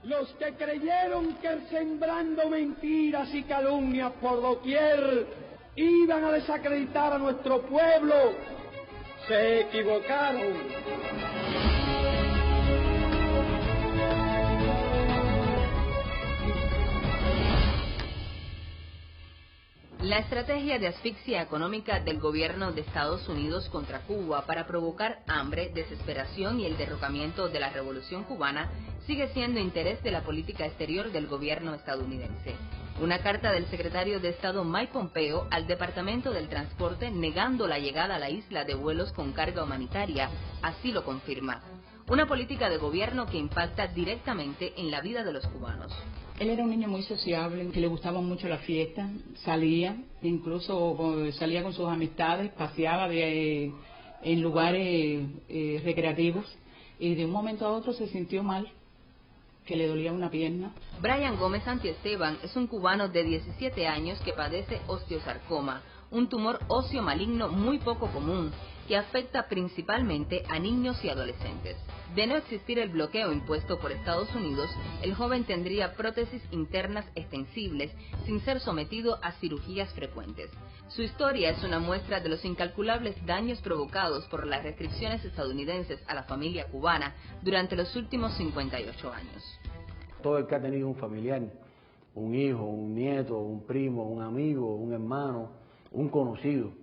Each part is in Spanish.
Los que creyeron que sembrando mentiras y calumnias por doquier iban a desacreditar a nuestro pueblo, se equivocaron. La estrategia de asfixia económica del gobierno de Estados Unidos contra Cuba para provocar hambre, desesperación y el derrocamiento de la revolución cubana sigue siendo interés de la política exterior del gobierno estadounidense. Una carta del secretario de Estado Mike Pompeo al Departamento del Transporte negando la llegada a la isla de vuelos con carga humanitaria así lo confirma. Una política de gobierno que impacta directamente en la vida de los cubanos. Él era un niño muy sociable, que le gustaban mucho las fiestas, salía, incluso salía con sus amistades, paseaba en lugares recreativos y de un momento a otro se sintió mal, que le dolía una pierna. Brian Gómez Santiesteban es un cubano de 17 años que padece osteosarcoma, un tumor óseo maligno muy poco común que afecta principalmente a niños y adolescentes. De no existir el bloqueo impuesto por Estados Unidos, el joven tendría prótesis internas extensibles sin ser sometido a cirugías frecuentes. Su historia es una muestra de los incalculables daños provocados por las restricciones estadounidenses a la familia cubana durante los últimos 58 años. Todo el que ha tenido un familiar, un hijo, un nieto, un primo, un amigo, un hermano, un conocido,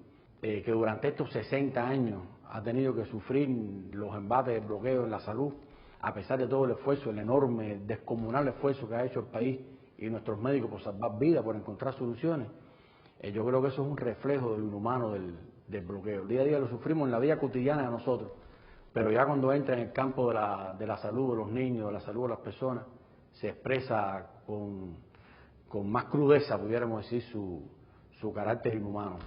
que durante estos 60 años ha tenido que sufrir los embates del bloqueo en la salud, a pesar de todo el esfuerzo, el enorme, descomunal esfuerzo que ha hecho el país y nuestros médicos por salvar vidas, por encontrar soluciones, yo creo que eso es un reflejo del inhumano del bloqueo. El día a día lo sufrimos en la vida cotidiana de nosotros, pero ya cuando entra en el campo de la salud de los niños, de la salud de las personas, se expresa con más crudeza, pudiéramos decir, su carácter inhumano.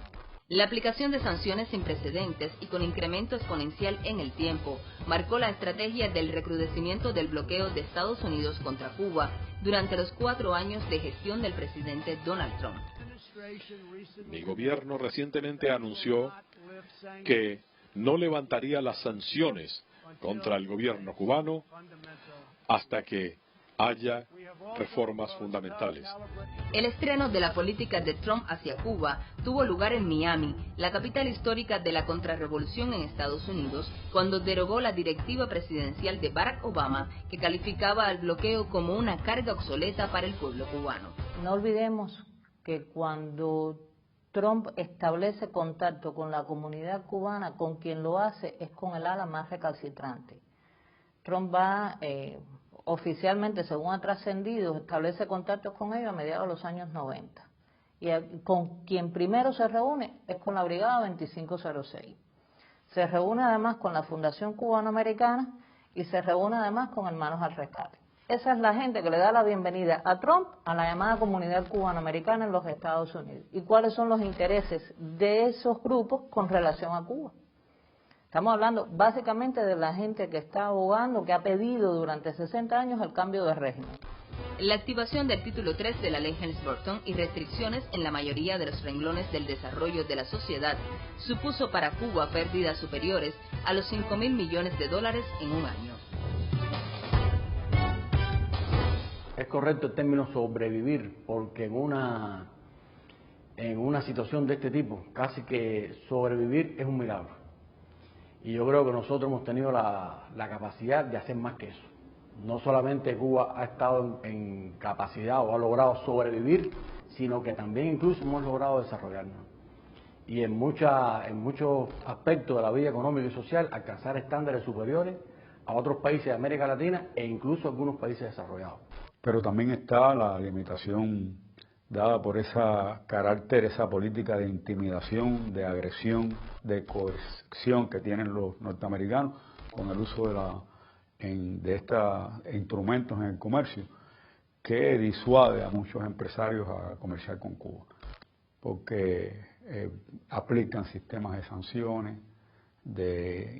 La aplicación de sanciones sin precedentes y con incremento exponencial en el tiempo marcó la estrategia del recrudecimiento del bloqueo de Estados Unidos contra Cuba durante los 4 años de gestión del presidente Donald Trump. Mi gobierno recientemente anunció que no levantaría las sanciones contra el gobierno cubano hasta que haya reformas fundamentales. El estreno de la política de Trump hacia Cuba tuvo lugar en Miami, la capital histórica de la contrarrevolución en Estados Unidos, cuando derogó la directiva presidencial de Barack Obama que calificaba al bloqueo como una carga obsoleta para el pueblo cubano. No olvidemos que cuando Trump establece contacto con la comunidad cubana, con quien lo hace es con el ala más recalcitrante. Trump va oficialmente, según ha trascendido, establece contactos con ellos a mediados de los años 90. Y con quien primero se reúne es con la Brigada 2506. Se reúne además con la Fundación Cubano-Americana y se reúne además con Hermanos al Rescate. Esa es la gente que le da la bienvenida a Trump a la llamada comunidad cubano-americana en los Estados Unidos. ¿Y cuáles son los intereses de esos grupos con relación a Cuba? Estamos hablando básicamente de la gente que está abogando, que ha pedido durante 60 años el cambio de régimen. La activación del título 3 de la ley Helms-Burton y restricciones en la mayoría de los renglones del desarrollo de la sociedad supuso para Cuba pérdidas superiores a los $5.000 millones en un año. Es correcto el término sobrevivir, porque en una situación de este tipo, casi que sobrevivir es un milagro. Y yo creo que nosotros hemos tenido la capacidad de hacer más que eso. No solamente Cuba ha estado en capacidad o ha logrado sobrevivir, sino que también incluso hemos logrado desarrollarnos. Y en muchos aspectos de la vida económica y social alcanzar estándares superiores a otros países de América Latina e incluso algunos países desarrollados. Pero también está la limitación dada por esa política de intimidación, de agresión, de coerción que tienen los norteamericanos con el uso de estos instrumentos en el comercio, que disuade a muchos empresarios a comerciar con Cuba, porque aplican sistemas de sanciones,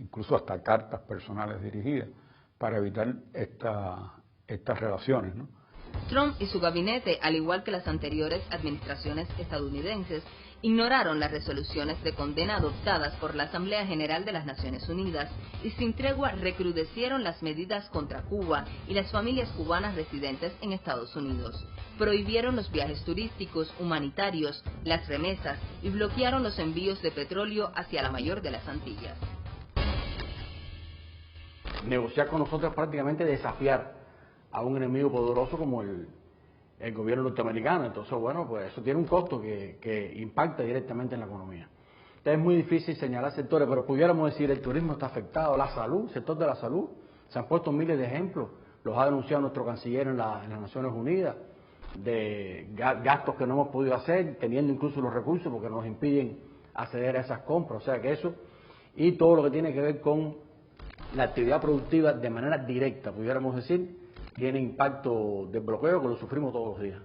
incluso hasta cartas personales dirigidas, para evitar estas relaciones, ¿no? Trump y su gabinete, al igual que las anteriores administraciones estadounidenses, Ignoraron las resoluciones de condena adoptadas por la Asamblea General de las Naciones Unidas y sin tregua recrudecieron las medidas contra Cuba y las familias cubanas residentes en Estados Unidos. Prohibieron los viajes turísticos, humanitarios, las remesas y bloquearon los envíos de petróleo hacia la mayor de las Antillas. Negociar con nosotros es prácticamente desafiar a un enemigo poderoso como el gobierno norteamericano. Entonces, bueno, pues eso tiene un costo que impacta directamente en la economía. Entonces es muy difícil señalar sectores, pero pudiéramos decir el turismo está afectado, la salud, el sector de la salud, se han puesto miles de ejemplos, los ha denunciado nuestro canciller en las Naciones Unidas, de gastos que no hemos podido hacer, teniendo incluso los recursos porque nos impiden acceder a esas compras, o sea que eso, y todo lo que tiene que ver con la actividad productiva de manera directa, pudiéramos decir, tiene impacto de bloqueo que lo sufrimos todos los días.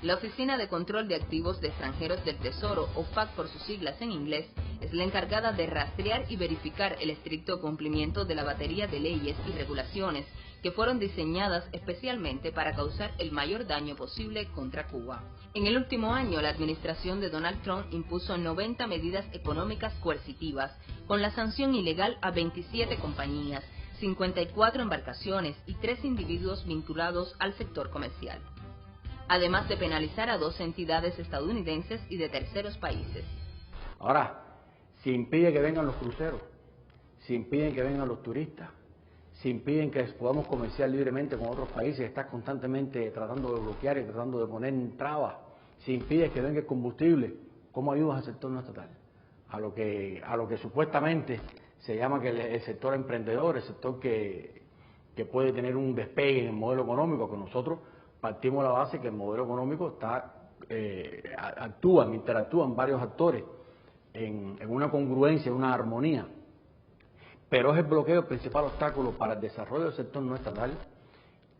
La Oficina de Control de Activos de Extranjeros del Tesoro, OFAC por sus siglas en inglés, es la encargada de rastrear y verificar el estricto cumplimiento de la batería de leyes y regulaciones que fueron diseñadas especialmente para causar el mayor daño posible contra Cuba. En el último año, la administración de Donald Trump impuso 90 medidas económicas coercitivas, con la sanción ilegal a 27 compañías, 54 embarcaciones y 3 individuos vinculados al sector comercial, además de penalizar a 2 entidades estadounidenses y de terceros países. Ahora, si impide que vengan los cruceros, si impiden que vengan los turistas, si impiden que podamos comerciar libremente con otros países, estás constantemente tratando de bloquear y tratando de poner trabas, si impides que venga el combustible, ¿cómo ayudas al sector no estatal? A lo que supuestamente se llama que el sector emprendedor, el sector que puede tener un despegue en el modelo económico, que nosotros partimos de la base que el modelo económico interactúan varios actores en una congruencia, en una armonía, pero es el bloqueo el principal obstáculo para el desarrollo del sector no estatal,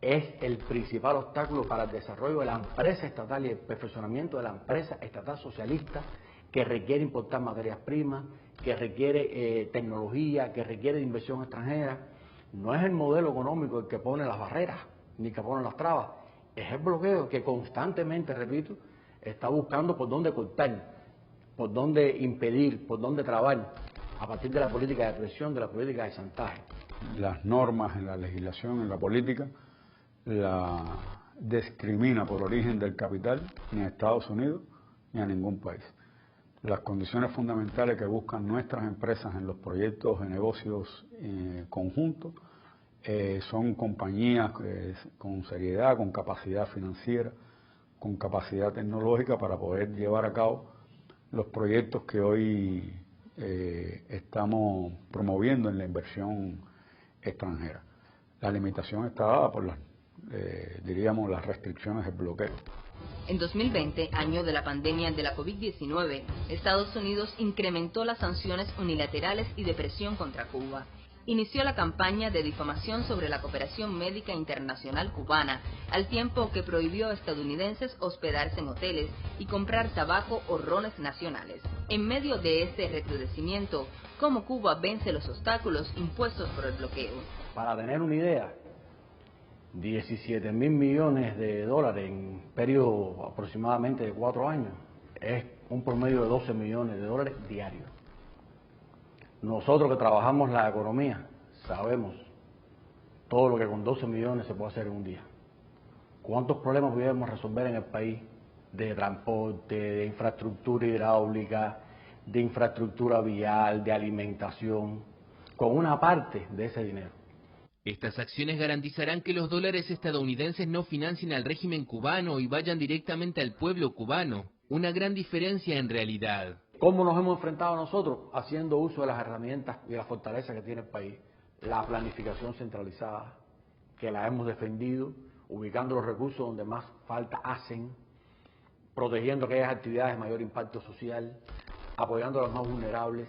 es el principal obstáculo para el desarrollo de la empresa estatal y el perfeccionamiento de la empresa estatal socialista, que requiere importar materias primas, que requiere tecnología, que requiere inversión extranjera. No es el modelo económico el que pone las barreras, ni que pone las trabas, es el bloqueo que constantemente, repito, está buscando por dónde cortar, por dónde impedir, por dónde trabar, a partir de la política de presión, de la política de chantaje. Las normas en la legislación, en la política, la discrimina por origen del capital ni a Estados Unidos ni a ningún país. Las condiciones fundamentales que buscan nuestras empresas en los proyectos de negocios conjuntos son compañías con seriedad, con capacidad financiera, con capacidad tecnológica para poder llevar a cabo los proyectos que hoy estamos promoviendo en la inversión extranjera. La limitación está dada por las restricciones del bloqueo. En 2020, año de la pandemia de la COVID-19, Estados Unidos incrementó las sanciones unilaterales y de presión contra Cuba. Inició la campaña de difamación sobre la cooperación médica internacional cubana, al tiempo que prohibió a estadounidenses hospedarse en hoteles y comprar tabaco o rones nacionales. En medio de este recrudecimiento, ¿cómo Cuba vence los obstáculos impuestos por el bloqueo? Para tener una idea, 17.000 millones de dólares en un periodo aproximadamente de 4 años es un promedio de 12 millones de dólares diarios. Nosotros que trabajamos la economía sabemos todo lo que con 12 millones se puede hacer en un día. ¿Cuántos problemas pudiéramos resolver en el país de transporte, de infraestructura hidráulica, de infraestructura vial, de alimentación, con una parte de ese dinero? Estas acciones garantizarán que los dólares estadounidenses no financien al régimen cubano y vayan directamente al pueblo cubano. Una gran diferencia en realidad. ¿Cómo nos hemos enfrentado nosotros? Haciendo uso de las herramientas y la fortaleza que tiene el país. La planificación centralizada, que la hemos defendido, ubicando los recursos donde más falta hacen, protegiendo aquellas actividades de mayor impacto social, apoyando a los más vulnerables.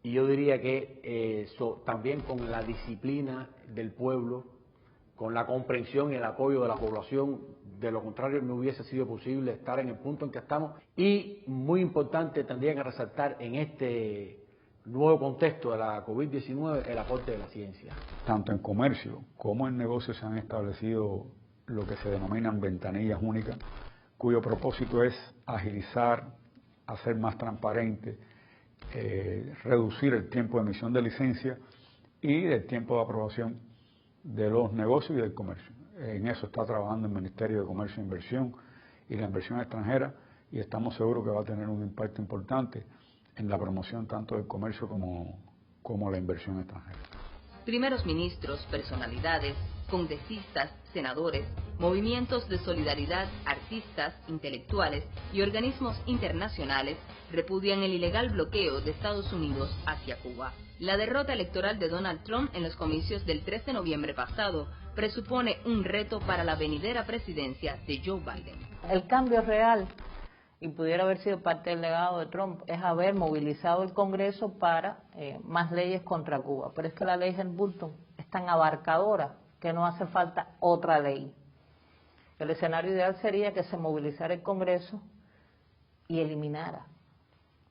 Y yo diría que también con la disciplina del pueblo, con la comprensión y el apoyo de la población, de lo contrario no hubiese sido posible estar en el punto en que estamos. Y muy importante, tendría que resaltar en este nuevo contexto de la COVID-19 el aporte de la ciencia. Tanto en comercio como en negocios se han establecido lo que se denominan ventanillas únicas, cuyo propósito es agilizar hacer más transparente, reducir el tiempo de emisión de licencia y el tiempo de aprobación de los negocios y del comercio. En eso está trabajando el Ministerio de Comercio e Inversión y la inversión extranjera, y estamos seguros que va a tener un impacto importante en la promoción tanto del comercio como la inversión extranjera. Primeros ministros, personalidades, congresistas, senadores, movimientos de solidaridad, artistas, intelectuales y organismos internacionales repudian el ilegal bloqueo de Estados Unidos hacia Cuba. La derrota electoral de Donald Trump en los comicios del 3 de noviembre pasado presupone un reto para la venidera presidencia de Joe Biden. El cambio real, y pudiera haber sido parte del legado de Trump, es haber movilizado el Congreso para más leyes contra Cuba. Pero es que la ley Helms-Burton es tan abarcadora que no hace falta otra ley. El escenario ideal sería que se movilizara el Congreso y eliminara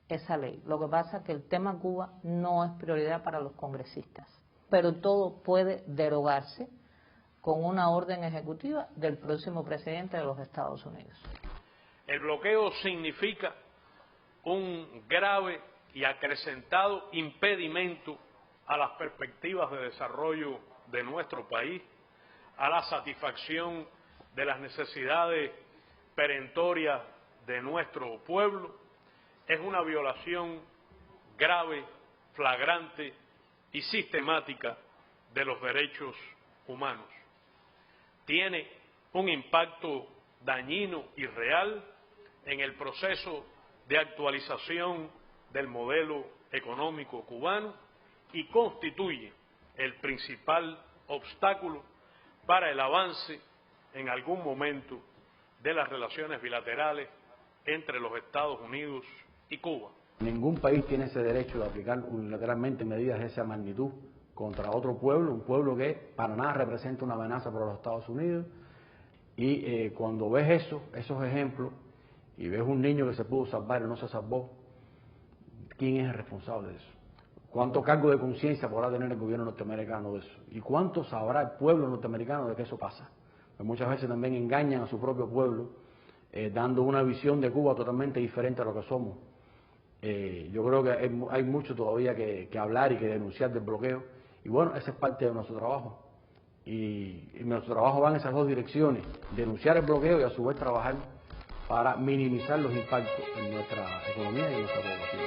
esa ley. Lo que pasa es que el tema Cuba no es prioridad para los congresistas, pero todo puede derogarse con una orden ejecutiva del próximo presidente de los Estados Unidos. El bloqueo significa un grave y acrecentado impedimento a las perspectivas de desarrollo de nuestro país, a la satisfacción de las necesidades perentorias de nuestro pueblo. Es una violación grave, flagrante y sistemática de los derechos humanos. Tiene un impacto dañino y real en el proceso de actualización del modelo económico cubano y constituye el principal obstáculo para el avance en algún momento de las relaciones bilaterales entre los Estados Unidos y Cuba. Ningún país tiene ese derecho de aplicar unilateralmente medidas de esa magnitud contra otro pueblo, un pueblo que para nada representa una amenaza para los Estados Unidos. Y cuando ves esos ejemplos, y ves un niño que se pudo salvar y no se salvó, ¿quién es el responsable de eso? ¿Cuánto cargo de conciencia podrá tener el gobierno norteamericano de eso? ¿Y cuánto sabrá el pueblo norteamericano de que eso pasa? Pues muchas veces también engañan a su propio pueblo, dando una visión de Cuba totalmente diferente a lo que somos. Yo creo que hay mucho todavía que hablar y que denunciar del bloqueo, y bueno, esa es parte de nuestro trabajo. Y nuestro trabajo va en esas dos direcciones: denunciar el bloqueo y a su vez trabajar para minimizar los impactos en nuestra economía y en nuestra población.